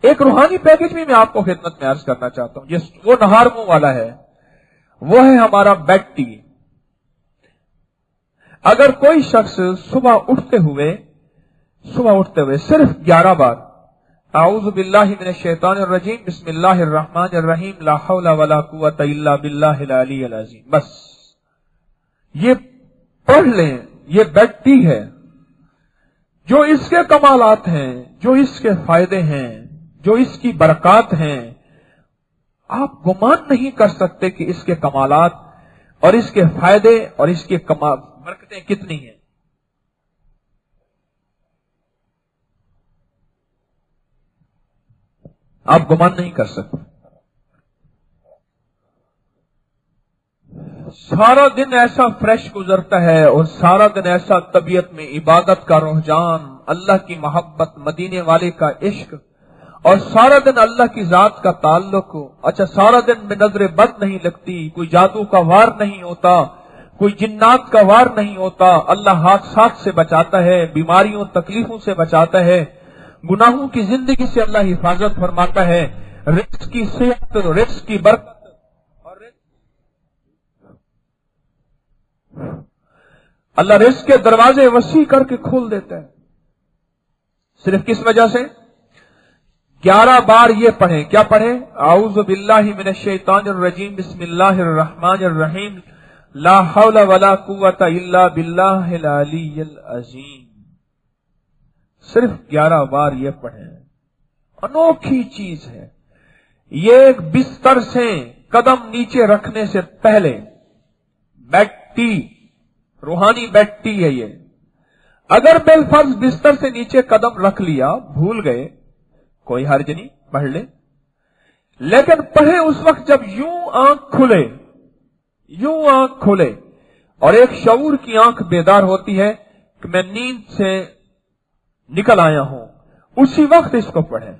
ایک روحانی پیکج بھی میں آپ کو خدمت میں عرض کرنا چاہتا ہوں. وہ نہار منہ والا ہے، وہ ہے ہمارا بیڈ ٹی. اگر کوئی شخص صبح اٹھتے ہوئے صرف 11 بار اعوذ باللہ من الشیطان الرجیم بسم اللہ الرحمن الرحیم لا حول ولا قوت الا باللہ العلی العظیم، بس یہ پڑھ لیں، یہ بیڈ ٹی ہے. جو اس کے کمالات ہیں، جو اس کے فائدے ہیں، جو اس کی برکات ہیں، آپ گمان نہیں کر سکتے کہ اس کے کمالات اور اس کے فائدے اور اس کے برکتیں کتنی ہیں. آپ گمان نہیں کر سکتے. سارا دن ایسا فریش گزرتا ہے اور سارا دن ایسا طبیعت میں عبادت کا رجحان، اللہ کی محبت، مدینے والے کا عشق، اور سارا دن اللہ کی ذات کا تعلق. اچھا، سارا دن میں نظر بد نہیں لگتی، کوئی جادو کا وار نہیں ہوتا، کوئی جنات کا وار نہیں ہوتا. اللہ حادثات سے بچاتا ہے، بیماریوں تکلیفوں سے بچاتا ہے، گناہوں کی زندگی سے اللہ حفاظت فرماتا ہے. رزق کی صحت، رزق کی برکت اور اللہ رزق کے دروازے وسیع کر کے کھول دیتا ہے. صرف کس وجہ سے؟ 11 بار یہ پڑھیں. کیا پڑھیں؟ اعوذ باللہ من الشیطان الرجیم بسم اللہ الرحمن الرحیم لا حول ولا قوت الا باللہ العلی العظیم. صرف 11 بار یہ پڑھیں. انوکھی چیز ہے یہ. ایک بستر سے قدم نیچے رکھنے سے پہلے بیڈ ٹی، روحانی بیڈ ٹی ہے یہ. اگر بالفرض بستر سے نیچے قدم رکھ لیا، بھول گئے، کوئی حرج نہیں، پڑھ لیں. لیکن پڑھیں اس وقت جب یوں آنکھ کھلے اور ایک شعور کی آنکھ بیدار ہوتی ہے کہ میں نیند سے نکل آیا ہوں، اسی وقت اس کو پڑھیں.